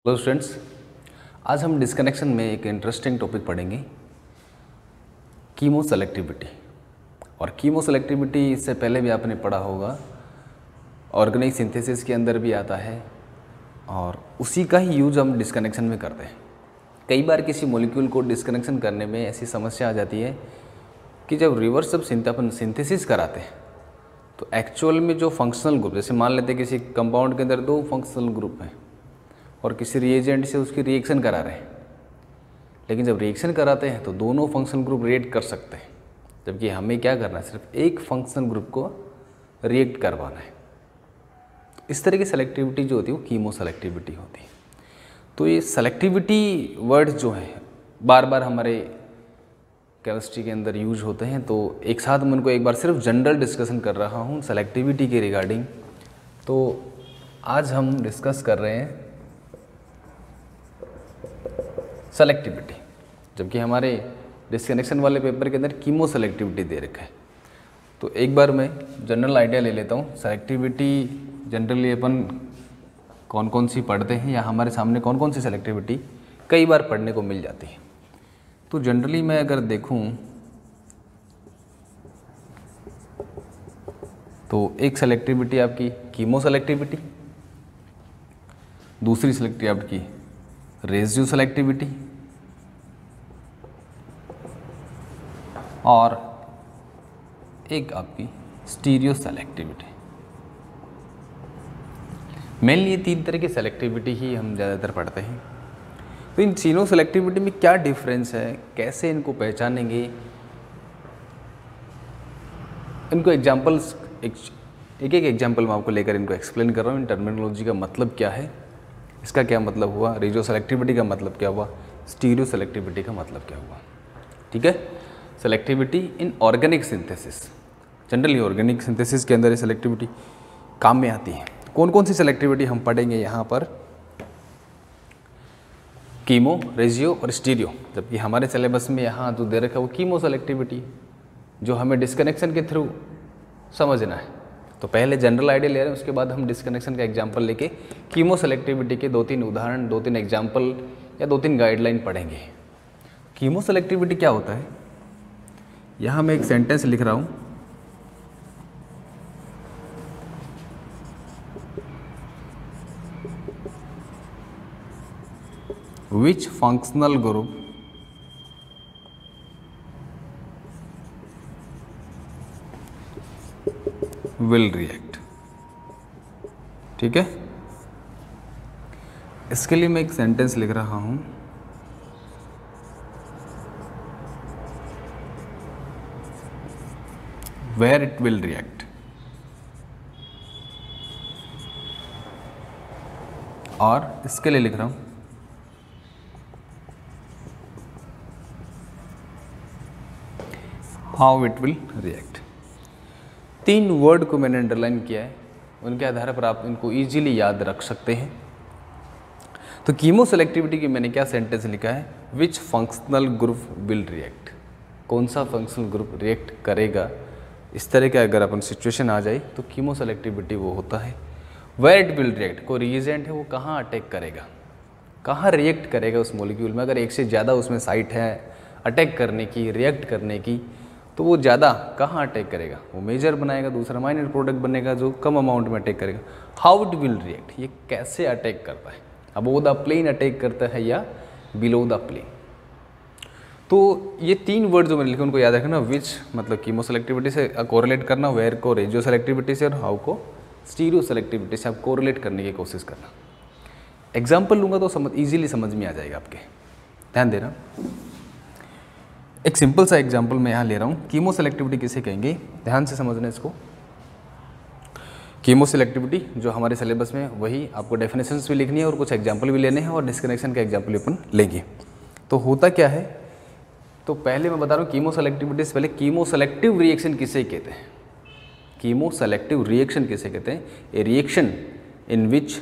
Hello students, आज हम disconnection में एक इंटरेस्टिंग टॉपिक पढ़ेंगे, कीमो सेलेक्टिविटी। और कीमो सेलेक्टिविटी इससे पहले भी आपने पढ़ा होगा, ऑर्गेनिक सिंथेसिस के अंदर भी आता है और उसी का ही यूज हम डिस्कनेक्शन में करते हैं। कई बार किसी मॉलिक्यूल को डिस्कनेक्शन करने में ऐसी समस्या आ जाती है कि जब रिवर्स अपन सिंथेसिस कराते हैं तो एक्चुअल में जो फंक्शनल ग्रुप, जैसे मान लेते हैं किसी कंपाउंड के अंदर 2 फंक्शनल ग्रुप हैं और किसी रिएजेंट से उसकी रिएक्शन करा रहे हैं, लेकिन जब रिएक्शन कराते हैं तो दोनों फंक्शनल ग्रुप रिएक्ट कर सकते हैं, जबकि हमें क्या करना है, सिर्फ एक फंक्शनल ग्रुप को रिएक्ट करवाना है। इस तरह की सेलेक्टिविटी जो होती है वो कीमो सेलेक्टिविटी होती है। तो ये सेलेक्टिविटी वर्ड जो है बार बार हमारे केमिस्ट्री के अंदर यूज होते हैं, तो एक साथ मैं उनको एक बार सिर्फ जनरल डिस्कशन कर रहा हूँ सेलेक्टिविटी के रिगार्डिंग। तो आज हम डिस्कस कर रहे हैं सेलेक्टिविटी, जबकि हमारे डिस्कनेक्शन वाले पेपर के अंदर कीमो सेलेक्टिविटी दे रखा है। तो एक बार मैं जनरल आइडिया ले लेता हूँ। सेलेक्टिविटी जनरली अपन कौन कौन सी पढ़ते हैं या हमारे सामने कौन कौन सी सेलेक्टिविटी कई बार पढ़ने को मिल जाती है। तो जनरली मैं अगर देखूँ तो एक सेलेक्टिविटी आपकी कीमो सेलेक्टिविटी, दूसरी सेलेक्टिविटी आपकी रेसिड्यू सेलेक्टिविटी, और एक आपकी स्टीरियो सेलेक्टिविटी। मेनली ये 3 तरह की सेलेक्टिविटी ही हम ज़्यादातर पढ़ते हैं। तो इन तीनों सेलेक्टिविटी में क्या डिफरेंस है, कैसे इनको पहचानेंगे, इनको एग्जाम्पल्स एक एग्जाम्पल मैं आपको लेकर इनको एक्सप्लेन कर रहा हूँ। इन टर्मिनोलॉजी का मतलब क्या है, इसका क्या मतलब हुआ, रेशियो सेलेक्टिविटी का मतलब क्या हुआ, स्टीरियो सेलेक्टिविटी का मतलब क्या हुआ। ठीक है। Selectivity in organic synthesis, generally organic synthesis के अंदर ये सेलेक्टिविटी काम में आती है। कौन कौन सी सेलेक्टिविटी हम पढ़ेंगे यहाँ पर, कीमो, रेशियो और स्टीरियो, जबकि हमारे सिलेबस में यहाँ जो दे रखा है वो कीमो सेलेक्टिविटी जो हमें डिस्कनेक्शन के थ्रू समझना है। तो पहले जनरल आइडिया ले रहे हैं, उसके बाद हम डिस्कनेक्शन का एग्जाम्पल लेके कीमो सेलेक्टिविटी के 2-3 उदाहरण, 2-3 एग्जाम्पल या 2-3 गाइडलाइन पढ़ेंगे। कीमो सेलेक्टिविटी क्या होता है, यहाँ मैं एक सेंटेंस लिख रहा हूँ, विच फंक्शनल ग्रुप विल रिएक्ट। ठीक है, इसके लिए मैं एक सेंटेंस लिख रहा हूं, वेयर इट विल रिएक्ट, और इसके लिए लिख रहा हूं how it will react. 3 word को मैंने अंडरलाइन किया है, उनके आधार पर आप इनको इजीली याद रख सकते हैं। तो कीमो सेलेक्टिविटी की मैंने क्या सेंटेंस लिखा है, विच फंक्शनल ग्रुप विल रिएक्ट, कौन सा फंक्शनल ग्रुप रिएक्ट करेगा। इस तरह का अगर अपन सिचुएशन आ जाए तो कीमो सेलेक्टिविटी वो होता है। वेयर इट विल रिएक्ट, कोई रिएजेंट है वो कहाँ अटैक करेगा, कहाँ रिएक्ट करेगा उस मॉलिक्यूल में। अगर एक से ज़्यादा उसमें साइट है अटैक करने की, रिएक्ट करने की, तो वो ज़्यादा कहाँ अटैक करेगा, वो मेजर बनाएगा, दूसरा माइनर प्रोडक्ट बनेगा जो कम अमाउंट में अटैक करेगा। हाउ इट विल रिएक्ट, ये कैसे अटैक करता है, अबोव द प्लेन अटैक करता है या बिलो द प्लेन। तो ये 3 वर्ड जो मैंने लिखे उनको याद रखना, विच मतलब कीमो सेलेक्टिविटी से कोरिलेट करना, वेयर को रेशियो सेलेक्टिविटी से, और हाउ को स्टीरियो सेलेक्टिविटी से आप कोरिलेट करने की कोशिश करना। एग्जाम्पल लूँगा तो ईजिली समझ में आ जाएगा आपके, ध्यान देना। एक सिंपल सा एग्जाम्पल मैं यहाँ ले रहा हूँ। कीमो सेलेक्टिविटी किसे कहेंगे, ध्यान से समझना इसको। कीमो सेलेक्टिविटी जो हमारे सिलेबस में, वही आपको डेफिनेशंस भी लिखनी है और कुछ एग्जाम्पल भी लेने हैं और डिस्कनेक्शन का एग्जाम्पल भी अपन लेंगे। तो होता क्या है, तो पहले मैं बता रहा हूँ कीमो सेलेक्टिविटी से पहले कीमो सेलेक्टिव रिएक्शन किसे कहते हैं। कीमो सेलेक्टिव रिएक्शन किसे कहते हैं, ए reaction in which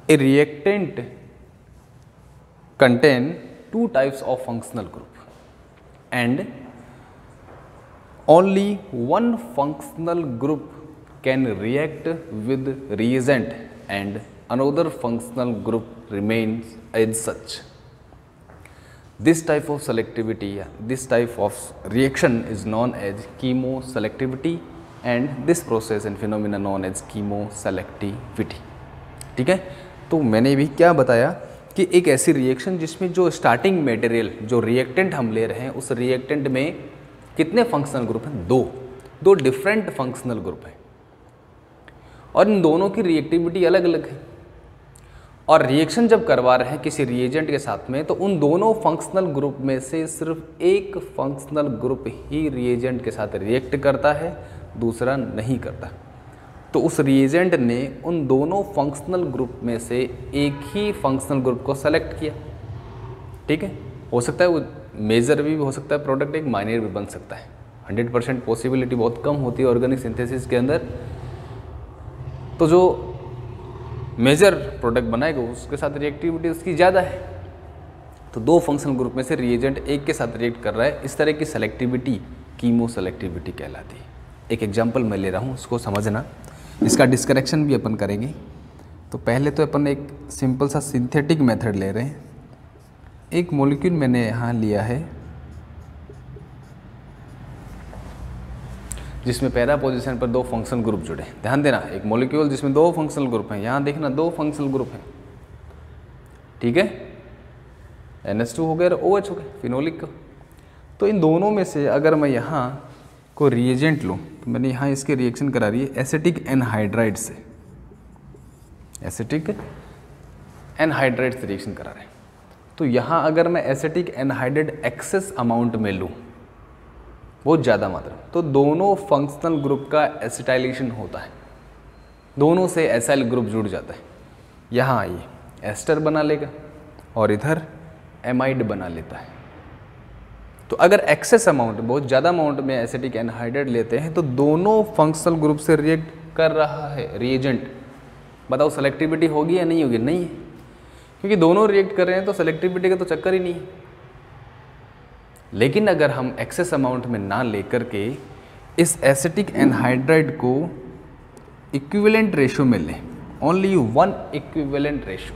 A reactant contain 2 types of functional group and only one functional group can react with reagent and another functional group remains as such. This type of selectivity, this type of reaction is known as chemoselectivity and this process and phenomena known as chemoselectivity. ठीक है, तो मैंने भी क्या बताया कि एक ऐसी रिएक्शन जिसमें जो स्टार्टिंग मटेरियल, जो रिएक्टेंट हम ले रहे हैं, उस रिएक्टेंट में कितने फंक्शनल ग्रुप हैं? दो डिफरेंट फंक्शनल ग्रुप हैं और इन दोनों की रिएक्टिविटी अलग अलग है। और रिएक्शन जब करवा रहे हैं किसी रिएजेंट के साथ में, तो उन दोनों फंक्शनल ग्रुप में से सिर्फ एक फंक्शनल ग्रुप ही रिएजेंट के साथ रिएक्ट करता है, दूसरा नहीं करता। तो उस रिएजेंट ने उन दोनों फंक्शनल ग्रुप में से एक ही फंक्शनल ग्रुप को सेलेक्ट किया। ठीक है, हो सकता है वो मेजर भी हो सकता है प्रोडक्ट, एक माइनर भी बन सकता है। 100% पॉसिबिलिटी बहुत कम होती है ऑर्गेनिक सिंथेसिस के अंदर। तो जो मेजर प्रोडक्ट बनाएगा उसके साथ रिएक्टिविटी उसकी ज़्यादा है। तो दो फंक्शनल ग्रुप में से रिएजेंट एक के साथ रिएक्ट कर रहा है, इस तरह की सेलेक्टिविटी कीमोसेलेक्टिविटी कहलाती है। एक एग्जांपल मैं ले रहा हूँ, उसको समझना। इसका डिस्कनेक्शन भी अपन करेंगे। तो पहले तो अपन एक सिंपल सा सिंथेटिक मेथड ले रहे हैं। एक मॉलिक्यूल मैंने यहाँ लिया है जिसमें पहला पोजीशन पर दो फंक्शनल ग्रुप जुड़े। ध्यान देना, एक मॉलिक्यूल जिसमें दो फंक्शनल ग्रुप हैं। यहाँ देखना दो फंक्शनल ग्रुप हैं, ठीक है, NH2 हो गया और OH हो गया, फिनोलिक का। तो इन दोनों में से अगर मैं यहाँ को रिएजेंट लूँ, तो मैंने यहाँ इसके रिएक्शन करा रही है एसिटिक एनहाइड्राइड से। एसिटिक एनहाइड्राइड से रिएक्शन करा रहे हैं। तो यहाँ अगर मैं एसिटिक एनहाइड्राइड एक्सेस अमाउंट में लूँ, बहुत ज़्यादा मात्रा, तो दोनों फंक्शनल ग्रुप का एसिटाइलेशन होता है, दोनों से एसाइल ग्रुप जुड़ जाता है। यहाँ ये एस्टर बना लेगा और इधर एमाइड बना लेता है। तो अगर एक्सेस अमाउंट, बहुत ज़्यादा अमाउंट में एसिटिक एनहाइड्राइड लेते हैं, तो दोनों फंक्शनल ग्रुप से रिएक्ट कर रहा है रिएजेंट। बताओ सेलेक्टिविटी होगी या नहीं होगी? नहीं है, क्योंकि दोनों रिएक्ट कर रहे हैं तो सेलेक्टिविटी का तो चक्कर ही नहीं है। लेकिन अगर हम एक्सेस अमाउंट में ना लेकर के इस एसिटिक एनहाइड्राइड को इक्विवेलेंट रेशो में लें, ओनली वन इक्विवेलेंट रेशो,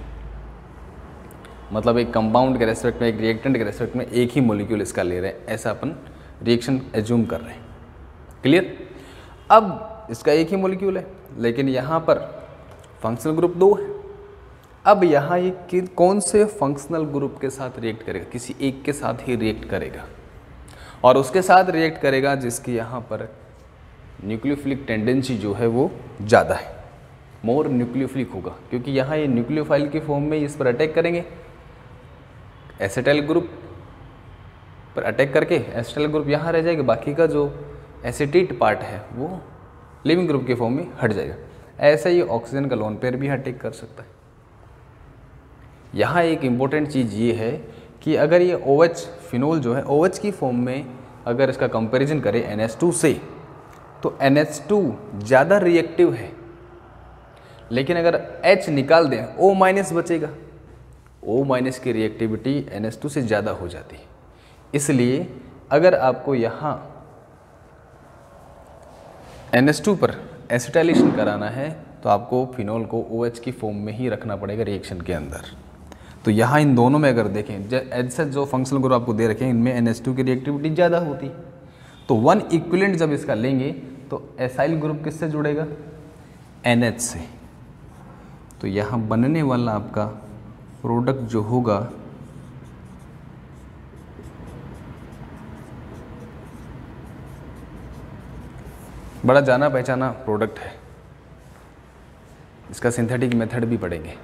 मतलब एक कंपाउंड के रेस्पेक्ट में, एक रिएक्टेंट के रेस्पेक्ट में एक ही मॉलिक्यूल इसका ले रहे हैं, ऐसा अपन रिएक्शन एज्यूम कर रहे हैं। क्लियर? अब इसका एक ही मॉलिक्यूल है, लेकिन यहाँ पर फंक्शनल ग्रुप दो है। अब यहाँ ये कौन से फंक्शनल ग्रुप के साथ रिएक्ट करेगा? किसी एक के साथ ही रिएक्ट करेगा, और उसके साथ रिएक्ट करेगा जिसकी यहाँ पर न्यूक्लियोफिलिक टेंडेंसी जो है वो ज़्यादा है, मोर न्यूक्लियोफिलिक होगा, क्योंकि यहाँ ये न्यूक्लियोफाइल के फॉर्म में इस पर अटैक करेंगे। एसिटाइल ग्रुप पर अटैक करके एसिटाइल ग्रुप यहाँ रह जाएगा, बाकी का जो एसिटेट पार्ट है वो लिविंग ग्रुप के फॉर्म में हट जाएगा। ऐसा ही ऑक्सीजन का लोन पेयर भी अटैक कर सकता है। यहाँ एक इम्पोर्टेंट चीज़ ये है कि अगर ये OH फिनोल जो है OH की फॉर्म में अगर इसका कंपैरिजन करें NH2 से, तो NH2 ज़्यादा रिएक्टिव है, लेकिन अगर H निकाल दें O- बचेगा। O- की रिएक्टिविटी NH2 से ज़्यादा हो जाती है। इसलिए अगर आपको यहाँ NH2 पर एसिटाइलेशन कराना है तो आपको फिनोल को OH की फॉर्म में ही रखना पड़ेगा रिएक्शन के अंदर। तो यहाँ इन दोनों में अगर देखें, ऐसे जो फंक्शनल ग्रुप आपको दे रखे हैं, इनमें NH2 की रिएक्टिविटी ज़्यादा होती है। तो वन इक्विवेलेंट जब इसका लेंगे तो एसाइल ग्रुप किससे जुड़ेगा? NH से। तो यहाँ बनने वाला आपका प्रोडक्ट जो होगा बड़ा जाना पहचाना प्रोडक्ट है। इसका सिंथेटिक मेथड भी पढ़ेंगे।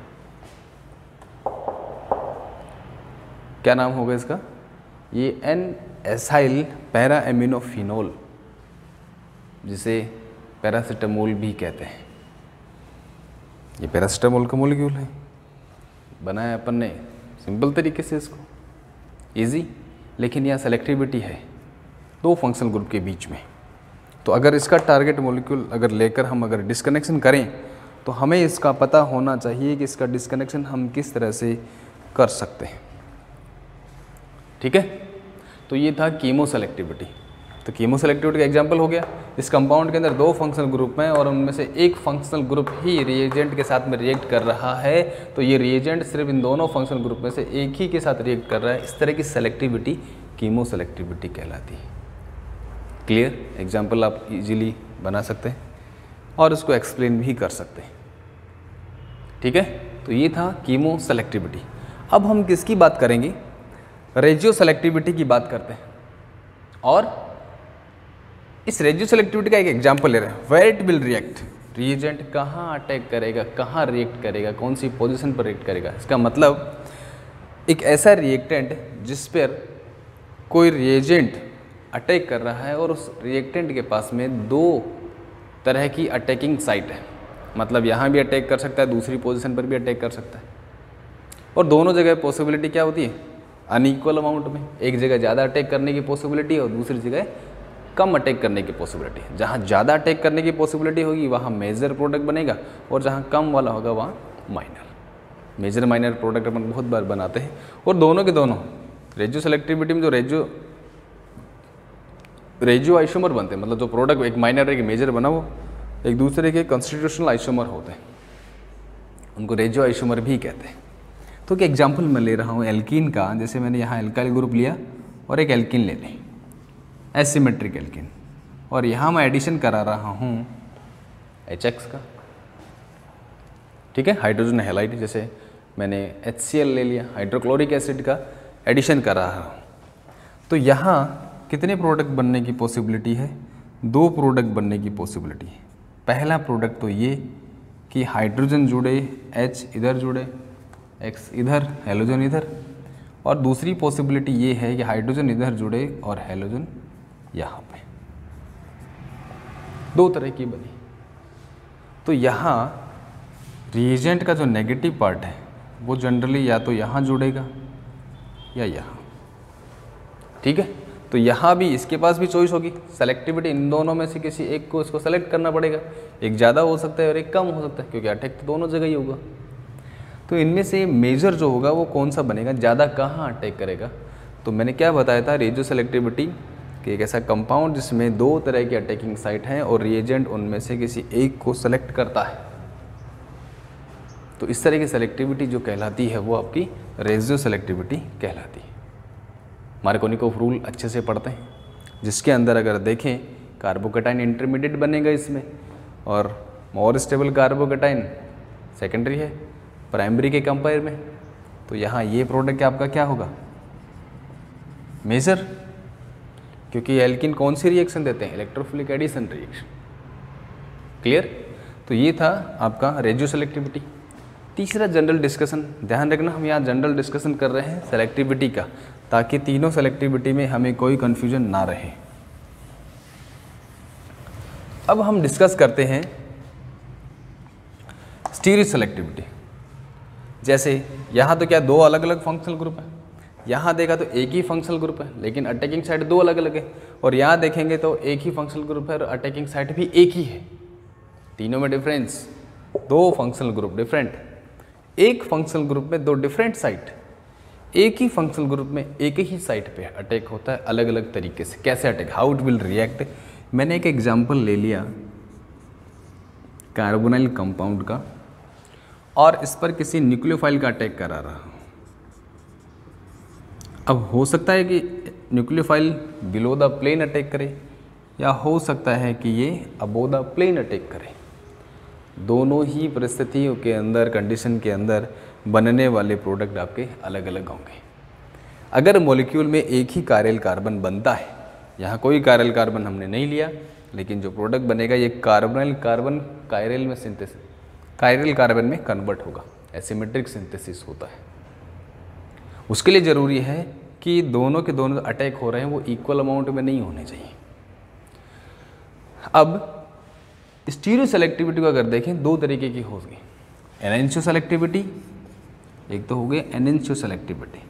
क्या नाम होगा इसका? ये N-एसाइल पैरा एमिनोफिनोल, जिसे पैरासिटामोल भी कहते हैं। ये पैरासिटामोल का मॉलिक्यूल है, बनाया अपन ने सिंपल तरीके से इसको, इजी। लेकिन यहाँ सेलेक्टिविटी है दो फंक्शनल ग्रुप के बीच में। तो अगर इसका टारगेट मॉलिक्यूल अगर लेकर हम अगर डिस्कनेक्शन करें, तो हमें इसका पता होना चाहिए कि इसका डिस्कनेक्शन हम किस तरह से कर सकते हैं। ठीक है, तो ये था कीमोसेलेक्टिविटी। तो कीमो सेलेक्टिविटी का एग्जांपल हो गया। इस कंपाउंड के अंदर 2 फंक्शनल ग्रुप हैं और उनमें से एक फंक्शनल ग्रुप ही रिएजेंट के साथ में रिएक्ट कर रहा है, तो ये रिएजेंट सिर्फ इन दोनों फंक्शनल ग्रुप में से एक ही के साथ रिएक्ट कर रहा है। इस तरह की सेलेक्टिविटी कीमो सेलेक्टिविटी कहलाती है। क्लियर? एग्जाम्पल आप इजीली बना सकते हैं और उसको एक्सप्लेन भी कर सकते हैं। ठीक है, तो ये था कीमो सेलेक्टिविटी। अब हम किसकी बात करेंगे? रेजियो सेलेक्टिविटी की बात करते हैं। और इस रेजियो सेलेक्टिविटी का एक एग्जांपल ले रहे हैं, where it will react. Reagent कहाँ अटैक करेगा, कहाँ रिएक्ट करेगा, कौन सी पोजीशन पर रिएक्ट करेगा। इसका मतलब एक ऐसा रिएक्टेंट जिस पर कोई रिएजेंट अटैक कर रहा है और उस रिएक्टेंट के पास में 2 तरह की अटैकिंग साइट है। मतलब यहाँ भी अटैक कर सकता है, दूसरी पोजीशन पर भी अटैक कर सकता है। और दोनों जगह पॉसिबिलिटी क्या होती है? अनइक्वल अमाउंट में। एक जगह ज़्यादा अटैक करने की पॉसिबिलिटी है और दूसरी जगह कम अटैक करने की पॉसिबिलिटी है। जहाँ ज़्यादा अटैक करने की पॉसिबिलिटी होगी वहाँ मेजर प्रोडक्ट बनेगा और जहाँ कम वाला होगा वहाँ माइनर। मेजर माइनर प्रोडक्ट अपन बहुत बार बनाते हैं। और दोनों के दोनों रेजियो सेलेक्टिविटी में जो रेजियो आइसोमर बनते हैं, मतलब जो प्रोडक्ट एक माइनर एक मेजर बना वो एक दूसरे के कॉन्स्टिट्यूशनल आइसोमर होते हैं, उनको रेजियो आइसोमर भी कहते हैं। तो एक एग्जांपल मैं ले रहा हूँ एल्कीन का। जैसे मैंने यहाँ एल्काइल ग्रुप लिया और एक एल्कीन ले लें, एसिमेट्रिक एल्कीन, और यहाँ मैं एडिशन करा रहा हूँ HX का। ठीक है, हाइड्रोजन हैलाइड। जैसे मैंने HCl ले लिया, हाइड्रोक्लोरिक एसिड का एडिशन कर रहा हूँ। तो यहाँ कितने प्रोडक्ट बनने की पॉसिबिलिटी है? 2 प्रोडक्ट बनने की पॉसिबिलिटी है। पहला प्रोडक्ट तो ये कि हाइड्रोजन जुड़े, H इधर जुड़े, X इधर, हेलोजन इधर। और दूसरी पॉसिबिलिटी ये है कि हाइड्रोजन इधर जुड़े और हेलोजन यहाँ पे। 2 तरह की बनी। तो यहाँ रिएजेंट का जो नेगेटिव पार्ट है वो जनरली या तो यहाँ जुड़ेगा या यहाँ। ठीक है, तो यहाँ भी इसके पास भी चॉइस होगी, सेलेक्टिविटी इन दोनों में से किसी एक को इसको सेलेक्ट करना पड़ेगा। एक ज़्यादा हो सकता है और एक कम हो सकता है, क्योंकि अटैक तो दोनों जगह ही होगा। तो इनमें से मेजर जो होगा वो कौन सा बनेगा, ज़्यादा कहाँ अटैक करेगा। तो मैंने क्या बताया था, रेजियो सेलेक्टिविटी कि एक ऐसा कंपाउंड जिसमें 2 तरह की अटैकिंग साइट हैं और रिएजेंट उनमें से किसी एक को सेलेक्ट करता है। तो इस तरह की सेलेक्टिविटी जो कहलाती है वो आपकी रेजियो सेलेक्टिविटी कहलाती है। मार्कोनिकोव रूल अच्छे से पढ़ते हैं, जिसके अंदर अगर देखें कार्बोकेटाइन इंटरमीडिएट बनेगा इसमें और मोर स्टेबल कार्बोकेटाइन सेकेंडरी है प्राइमरी के कंपेयर में। तो यहाँ ये प्रोडक्ट आपका क्या होगा, मेजर, क्योंकि एल्किन कौन सी रिएक्शन देते हैं, इलेक्ट्रोफिलिक एडिशन रिएक्शन। क्लियर? तो ये था आपका रेजियो सेलेक्टिविटी। तीसरा जनरल डिस्कशन, ध्यान रखना हम यहाँ जनरल डिस्कशन कर रहे हैं सेलेक्टिविटी का, ताकि तीनों सेलेक्टिविटी में हमें कोई कन्फ्यूजन ना रहे। अब हम डिस्कस करते हैं स्टीरियो सेलेक्टिविटी। जैसे यहाँ तो क्या 2 अलग अलग फंक्शनल ग्रुप हैं, यहाँ देखा तो एक ही फंक्शनल ग्रुप है लेकिन अटैकिंग साइट 2 अलग अलग है, और यहाँ देखेंगे तो एक ही फंक्शनल ग्रुप है और अटैकिंग साइट भी एक ही है। तीनों में डिफरेंस, 2 फंक्शनल ग्रुप डिफरेंट, एक फंक्शनल ग्रुप में 2 डिफरेंट साइट, एक ही फंक्शनल ग्रुप में एक ही साइट पे अटैक होता है अलग अलग तरीके से। कैसे attack, how it will react. मैंने एक एग्जांपल ले लिया कार्बोनाइल कंपाउंड का और इस पर किसी न्यूक्लियोफाइल का अटैक करा रहा हूँ। अब हो सकता है कि nucleophile below the plane attack करे या हो सकता है कि ये अबो द प्लेन अटैक करे। दोनों ही परिस्थितियों के अंदर, कंडीशन के अंदर बनने वाले प्रोडक्ट आपके अलग अलग होंगे। अगर मॉलिक्यूल में एक ही कायरल कार्बन बनता है, यहाँ कोई कायरल कार्बन हमने नहीं लिया, लेकिन जो प्रोडक्ट बनेगा ये कार्बोनाइल कार्बन कायरल में सिंथेसिस, कायरल कार्बन में कन्वर्ट होगा, एसिमेट्रिक सिंथेसिस होता है। उसके लिए ज़रूरी है कि दोनों के दोनों अटैक हो रहे हैं वो इक्वल अमाउंट में नहीं होने चाहिए। अब स्टीरियो सेलेक्टिविटी को अगर देखें 2 तरीके की होगी, एनेंशियो सेलेक्टिविटी, एक तो हो गई एनेंशियो सेलेक्टिविटी,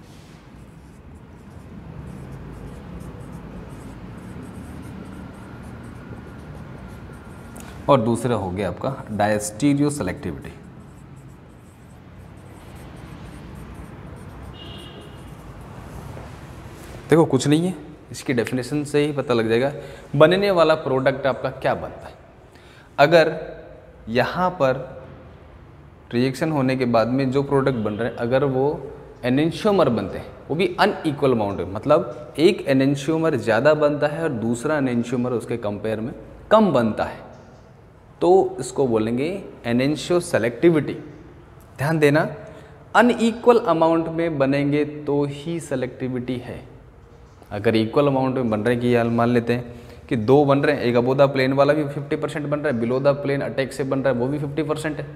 और दूसरा हो गया आपका डायस्टीरियो सेलेक्टिविटी। देखो कुछ नहीं है, इसकी डेफिनेशन से ही पता लग जाएगा बनने वाला प्रोडक्ट आपका क्या बनता है। अगर यहाँ पर रिएक्शन होने के बाद में जो प्रोडक्ट बन रहे हैं अगर वो एनेंशियोमर बनते हैं, वो भी अनइक्वल अमाउंट में, मतलब एक एनेंशियोमर ज़्यादा बनता है और दूसरा एनेंशियोमर उसके कंपेयर में कम बनता है, तो इसको बोलेंगे एनेंशियो सेलेक्टिविटी। ध्यान देना, अनइक्वल अमाउंट में बनेंगे तो ही सेलेक्टिविटी है। अगर इक्वल अमाउंट में बन रहे हैं कि यार मान लेते हैं कि दो बन रहे हैं, एक अबो द प्लेन वाला भी 50% बन रहा है, बिलो द प्लेन अटैक से बन रहा है वो भी 50% है,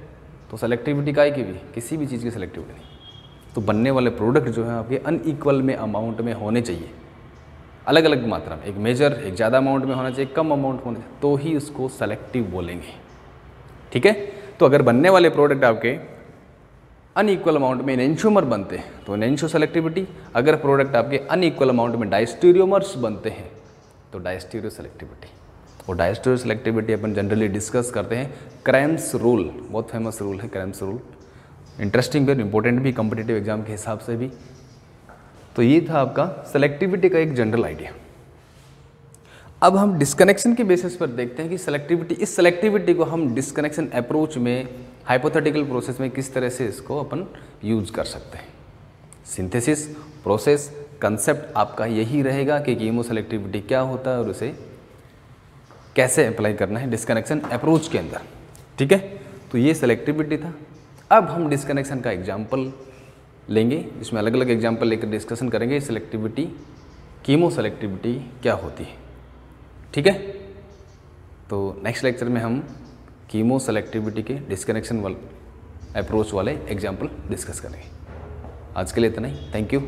तो सेलेक्टिविटी काय की भी, किसी भी चीज़ की सेलेक्टिविटी नहीं। तो बनने वाले प्रोडक्ट जो है आपके अनइक्वल में अमाउंट में होने चाहिए, अलग अलग मात्रा में, एक मेजर एक ज़्यादा अमाउंट में होना चाहिए, कम अमाउंट होने चाहिए, तो ही उसको सेलेक्टिव बोलेंगे। ठीक है, तो अगर बनने वाले प्रोडक्ट आपके अनइक्वल अमाउंट में एनेंशियोमर बनते हैं तो एनेंशियो सेलेक्टिविटी, अगर प्रोडक्ट आपके अनइक्वल अमाउंट में डायस्टीरियोमर्स बनते हैं तो डायस्टीरियो सेलेक्टिविटी। और डायस्टीरियो सेलेक्टिविटी अपन जनरली डिस्कस करते हैं क्रैम्स रूल, बहुत फेमस रूल है क्रैम्स रूल, इंटरेस्टिंग भी, इंपॉर्टेंट भी कंपटीटिव एग्जाम के हिसाब से भी। तो ये था आपका सेलेक्टिविटी का एक जनरल आइडिया। अब हम डिस्कनेक्शन के बेसिस पर देखते हैं कि सेलेक्टिविटी, इस सेलेक्टिविटी को हम डिस्कनेक्शन अप्रोच में, हाइपोथेटिकल प्रोसेस में किस तरह से इसको अपन यूज कर सकते हैं। सिंथेसिस प्रोसेस कंसेप्ट आपका यही रहेगा कि कीमो सेलेक्टिविटी क्या होता है और उसे कैसे अप्लाई करना है डिस्कनेक्शन अप्रोच के अंदर। ठीक है, तो ये सेलेक्टिविटी था। अब हम डिस्कनेक्शन का एग्जाम्पल लेंगे, इसमें अलग अलग एग्जाम्पल लेकर डिस्कशन करेंगे सेलेक्टिविटी, कीमो सेलेक्टिविटी क्या होती है। ठीक है, तो नेक्स्ट लेक्चर में हम कीमो सेलेक्टिविटी के डिस्कनेक्शन वाले अप्रोच वाले एग्जाम्पल डिस्कस करेंगे। आज के लिए इतना ही, थैंक यू।